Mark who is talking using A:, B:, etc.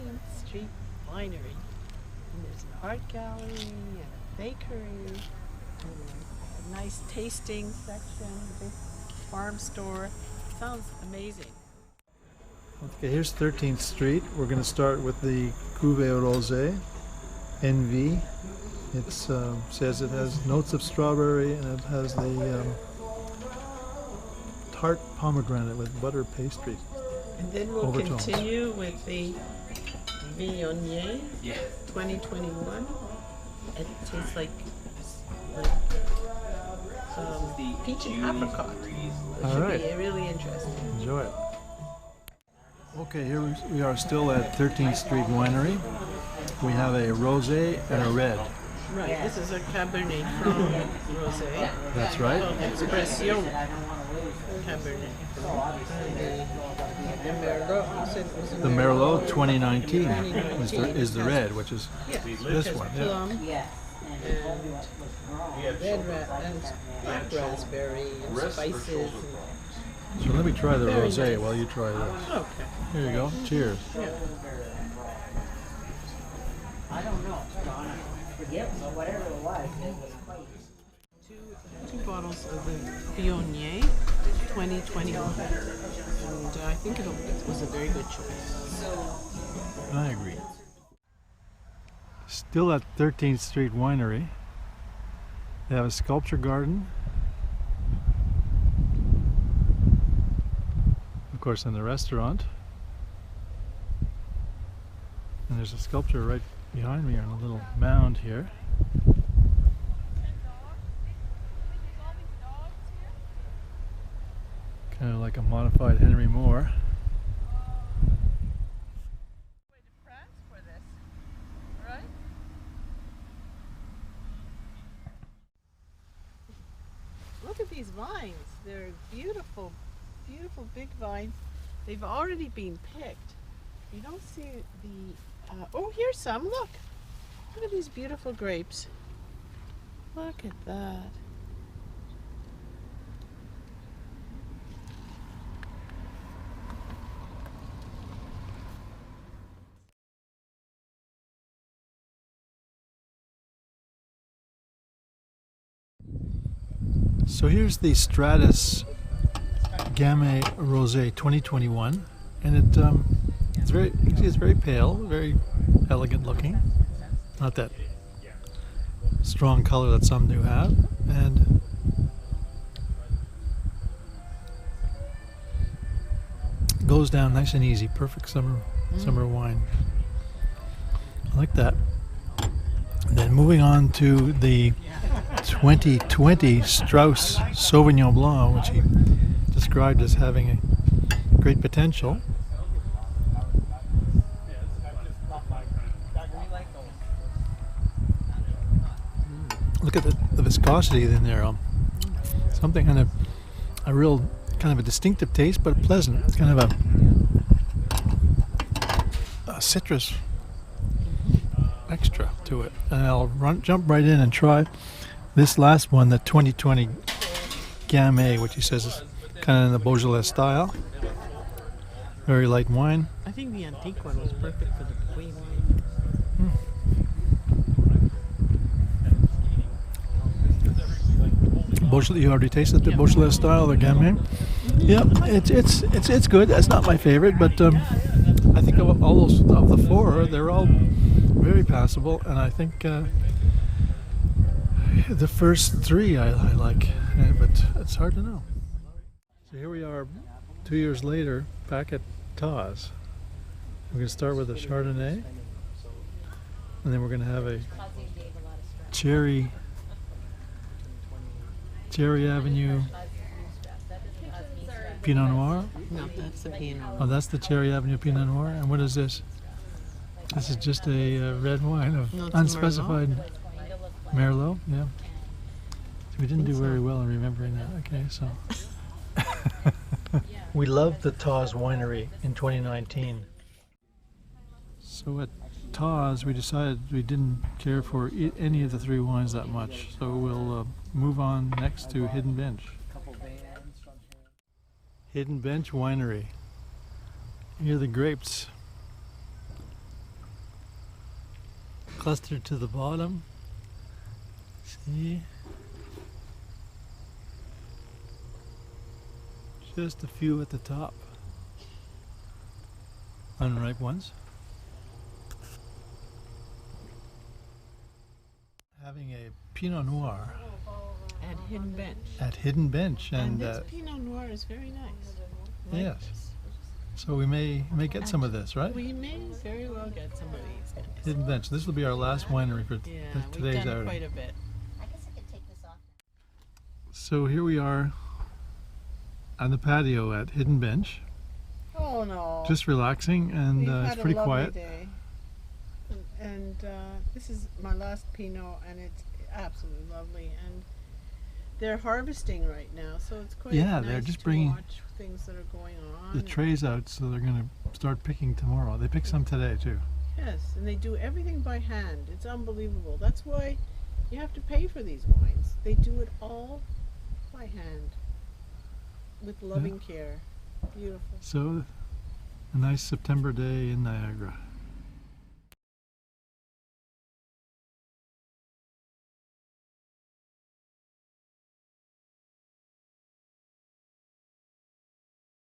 A: 13th Street Winery. And there's an art gallery and a bakery, and a nice tasting section, a big farm store. Sounds amazing.
B: Okay, here's 13th Street. We're going to start with the Cuvée Rosé, NV. It says it has notes of strawberry and it has the tart pomegranate with butter pastry.
A: And then we'll
B: overtones.
A: continue with the Viognier 2021. It tastes like peach and apricot. It
B: All
A: should
B: right.
A: be really interesting.
B: Enjoy it. Okay, here we are still at 13th Street Winery. We have a rosé and a red.
A: Right, this is a Cabernet Franc Rosé.
B: That's right.
A: Expression Cabernet Franc. And the Merlot, you said it was a
B: The Merlot 2019 is the red, which is this one. Yeah.
A: Plum and and black raspberry and spices.
B: So let me try the
A: Very
B: rosé
A: nice.
B: while you try this.
A: Okay.
B: Here you go. Cheers.
A: Yeah.
C: I don't know. Forget whatever it was quite.
A: Two bottles of the Viognier 2021. And I think it was a very good choice.
B: I agree. Still at 13th Street Winery. They have a sculpture garden. Of course, in the restaurant. And there's a sculpture right behind me on a little mound here. Kind of like a modified Henry Moore.
A: Look at these vines. They're beautiful, beautiful big vines. They've already been picked. You don't see the... oh, here's some. Look. Look at these beautiful grapes. Look at that.
B: So here's the Stratus Gamay Rosé 2021, and it's very pale, very elegant looking. Not that strong color that some do have, and goes down nice and easy. Perfect summer wine. I like that. And then moving on to the 2020 Strauss Sauvignon Blanc, which he described as having a great potential. Look at the viscosity in there. Something kind of a real kind of a distinctive taste, but pleasant. It's kind of a citrus extra to it. And I'll jump right in and try this last one, the 2020 Gamay, which he says is kind of in the Beaujolais style. Very light wine.
A: I think the antique one was perfect for the queen.
B: Beaujolais, you already tasted the Beaujolais style, the Gamay. Yeah, it's good. It's not my favorite, but I think of all those of the four, they're all very passable, and I think the first three I like, but it's hard to know. So here we are 2 years later, back at Tawse. We're going to start with a Chardonnay, and then we're going to have a Cherry Avenue Pinot Noir.
A: No, that's the Pinot Noir.
B: Oh, that's the Cherry Avenue Pinot Noir. And what is this? This is just a red wine of
A: No, it's
B: unspecified Merlot. Yeah. So we didn't do very well in remembering that. Okay, so. We loved the Tawse Winery in 2019. So at Tawse, we decided we didn't care for any of the three wines that much. So we'll move on next to Hidden Bench. Hidden Bench Winery. Here are the grapes. clustered to the bottom. See? Just a few at the top. Unripe ones. Having a Pinot Noir
A: At Hidden Bench.
B: at Hidden Bench,
A: And
B: and
A: this Pinot Noir is very nice. Like
B: yes.
A: this.
B: so we may get some of this, right?
A: We may very well get some of these guys.
B: Hidden Bench. This will be our last winery for
A: Yeah, we've
B: today's
A: done
B: outing.
A: quite a bit.
C: I guess I could take this off.
B: So here we are on the patio at Hidden Bench,
A: Oh no.
B: just relaxing, and
A: We've
B: it's
A: had
B: pretty
A: a lovely
B: quiet.
A: day. And this is my last Pinot, and it's absolutely lovely. And they're harvesting right now, so it's quite
B: Yeah,
A: nice
B: they're just
A: to
B: bringing
A: watch things that are going on.
B: The
A: and-
B: trays out, so they're going to start picking tomorrow. They picked some today too.
A: Yes, and they do everything by hand. It's unbelievable. That's why you have to pay for these wines. They do it all by hand with loving care. Beautiful.
B: So, a nice September day in Niagara.